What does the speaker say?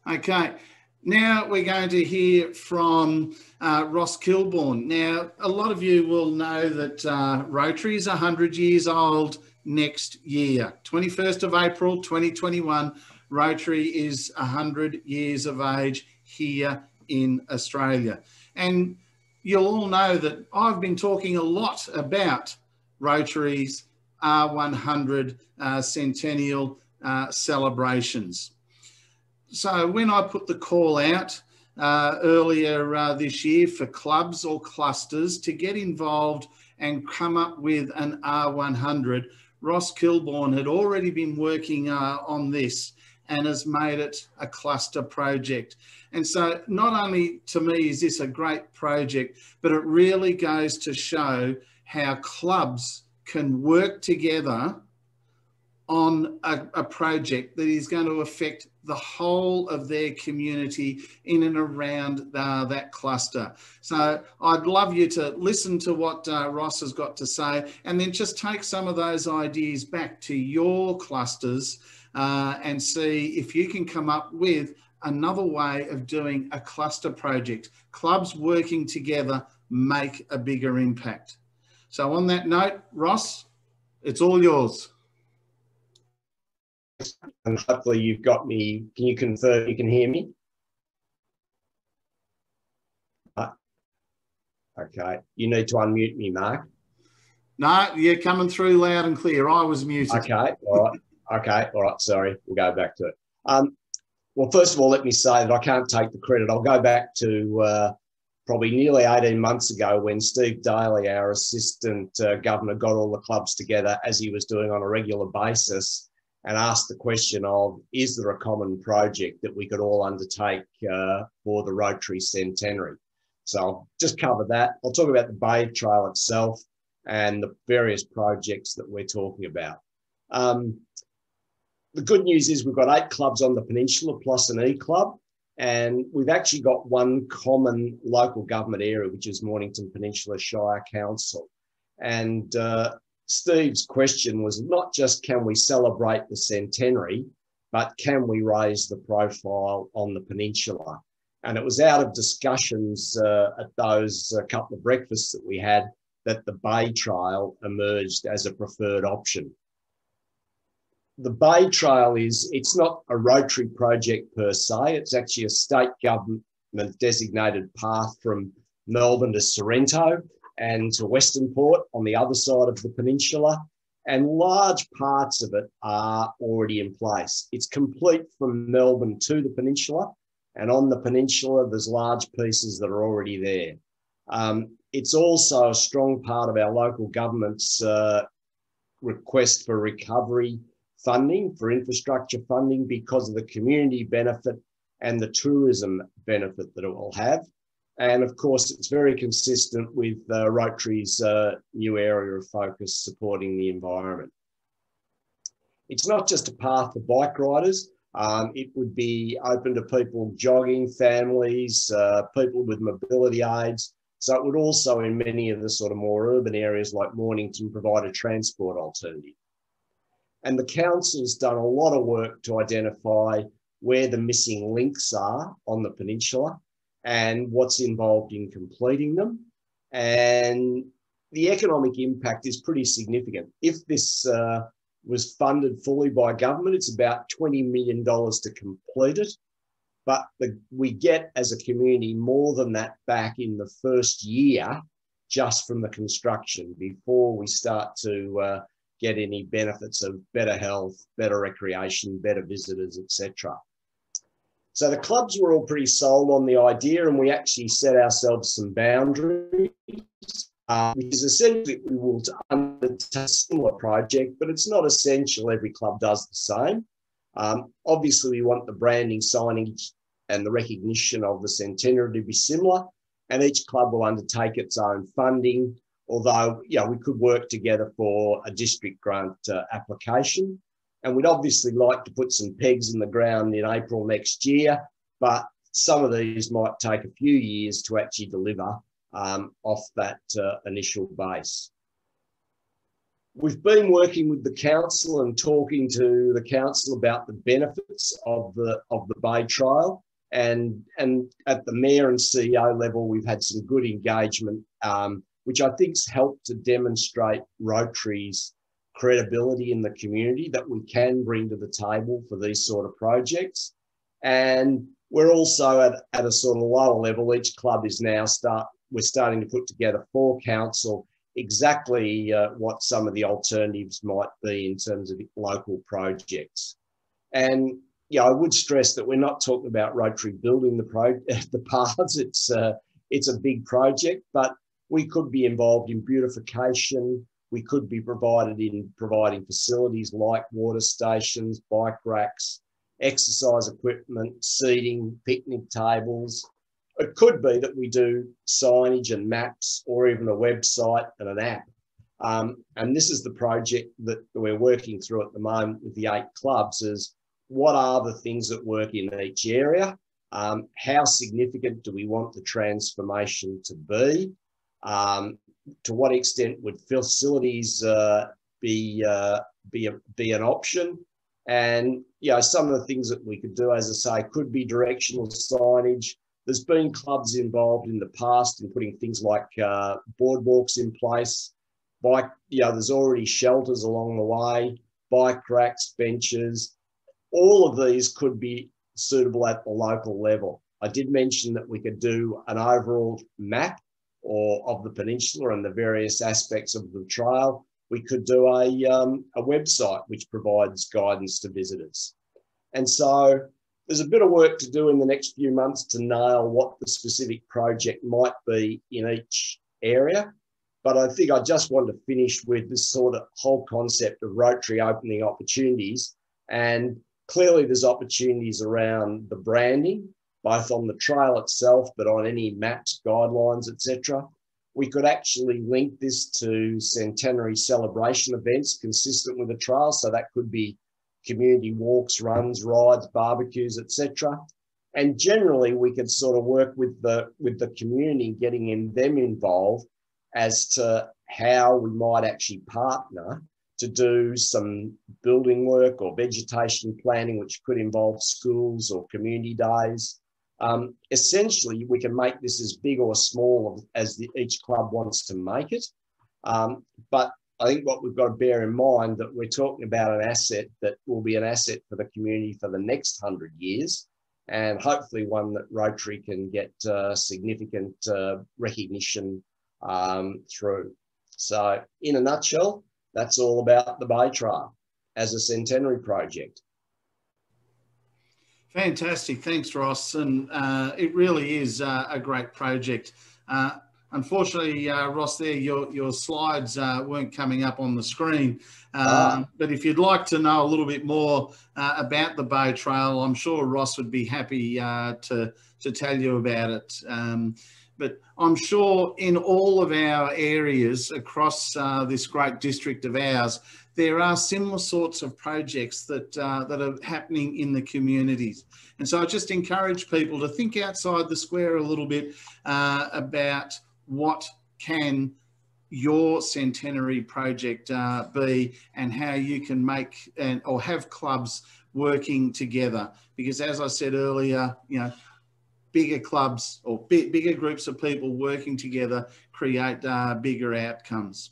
Okay. Now we're going to hear from Ross Kilburn. Now, a lot of you will know that Rotary is 100 years old next year. 21st of April 2021, Rotary is 100 years of age here in Australia. And you'll all know that I've been talking a lot about Rotary's R100 centennial celebrations. So when I put the call out earlier this year for clubs or clusters to get involved and come up with an R100, Ross Kilburn had already been working on this and has made it a cluster project. And so not only to me is this a great project, but it really goes to show how clubs can work together on a project that is going to affect the whole of their community in and around that cluster. So I'd love you to listen to what Ross has got to say, and then just take some of those ideas back to your clusters and see if you can come up with another way of doing a cluster project. Clubs working together make a bigger impact. So on that note, Ross, it's all yours. And hopefully you've got me. Can you confirm you can hear me? Okay. You need to unmute me, Mark. No, you're coming through loud and clear. I was muted. Okay. All right. Okay. All right. Sorry. We'll go back to it. Well, first of all, let me say that I can't take the credit. I'll go back to probably nearly 18 months ago when Steve Daly, our assistant governor, got all the clubs together as he was doing on a regular basis, and asked the question of, is there a common project that we could all undertake for the Rotary Centenary? So I'll just cover that. I'll talk about the Bay Trail itself and the various projects that we're talking about. The good news is we've got 8 clubs on the peninsula plus an E-club, and we've actually got one common local government area, which is Mornington Peninsula Shire Council. And Steve's question was not just can we celebrate the centenary, but can we raise the profile on the peninsula? And it was out of discussions at those couple of breakfasts that we had that the Bay Trail emerged as a preferred option. The Bay Trail it's not a Rotary project per se, it's actually a state government designated path from Melbourne to Sorrento and to Western Port on the other side of the peninsula, and large parts of it are already in place. It's complete from Melbourne to the peninsula, and on the peninsula there's large pieces that are already there. It's also a strong part of our local government's request for recovery funding, for infrastructure funding, because of the community benefit and the tourism benefit that it will have. And of course, it's very consistent with Rotary's new area of focus, supporting the environment. It's not just a path for bike riders. It would be open to people jogging, families, people with mobility aids. So it would also, in many of the sort of more urban areas like Mornington, provide a transport alternative. And the council's done a lot of work to identify where the missing links are on the peninsula and what's involved in completing them. And the economic impact is pretty significant. If this was funded fully by government, it's about $20 million to complete it. But we get, as a community, more than that back in the first year just from the construction before we start to get any benefits of better health, better recreation, better visitors, etc. So the clubs were all pretty sold on the idea, and we actually set ourselves some boundaries, which is essentially we will undertake a similar project, but it's not essential every club does the same. Obviously, we want the branding, signage, and the recognition of the centenary to be similar, and each club will undertake its own funding, although we could work together for a district grant application. And we'd obviously like to put some pegs in the ground in April next year, but some of these might take a few years to actually deliver off that initial base. We've been working with the council and talking to the council about the benefits of the Bay Trail, and at the mayor and CEO level, we've had some good engagement, which I think's helped to demonstrate Rotary's credibility in the community that we can bring to the table for these sort of projects. And we're also at a sort of lower level. Each club is now we're starting to put together for council exactly what some of the alternatives might be in terms of local projects. And yeah, I would stress that we're not talking about Rotary building the paths. It's a big project, but we could be involved in beautification. We could be providing facilities like water stations, bike racks, exercise equipment, seating, picnic tables. It could be that we do signage and maps, or even a website and an app. And this is the project that we're working through at the moment with the 8 clubs, is what are the things that work in each area? How significant do we want the transformation to be? To what extent would facilities be an option? And some of the things that we could do, as I say, could be directional signage. There's been clubs involved in the past in putting things like boardwalks in place. There's already shelters along the way, bike racks, benches. All of these could be suitable at the local level. I did mention that we could do an overall map of the peninsula and the various aspects of the trail. We could do a website which provides guidance to visitors. And so there's a bit of work to do in the next few months to nail what the specific project might be in each area. But I think I just want to finish with this sort of whole concept of Rotary opening opportunities. And clearly there's opportunities around the branding, both on the trail itself, but on any maps, guidelines, etc. We could actually link this to centenary celebration events consistent with the trail. So that could be community walks, runs, rides, barbecues, etc. And generally, we could sort of work with the community, getting them involved as to how we might actually partner to do some building work or vegetation planning, which could involve schools or community days. Essentially, we can make this as big or small as each club wants to make it. But I think what we've got to bear in mind that we're talking about an asset that will be an asset for the community for the next 100 years, and hopefully one that Rotary can get significant recognition through. So in a nutshell, that's all about the Bay Trail as a centenary project. Fantastic. Thanks, Ross. And it really is a great project. Unfortunately, Ross, there your slides weren't coming up on the screen. But if you'd like to know a little bit more about the Bay Trail, I'm sure Ross would be happy to tell you about it. But I'm sure in all of our areas across this great district of ours, there are similar sorts of projects that are happening in the communities. And so I just encourage people to think outside the square a little bit about what can your centenary project be, and how you can make or have clubs working together. Because as I said earlier, bigger clubs or bigger groups of people working together create bigger outcomes.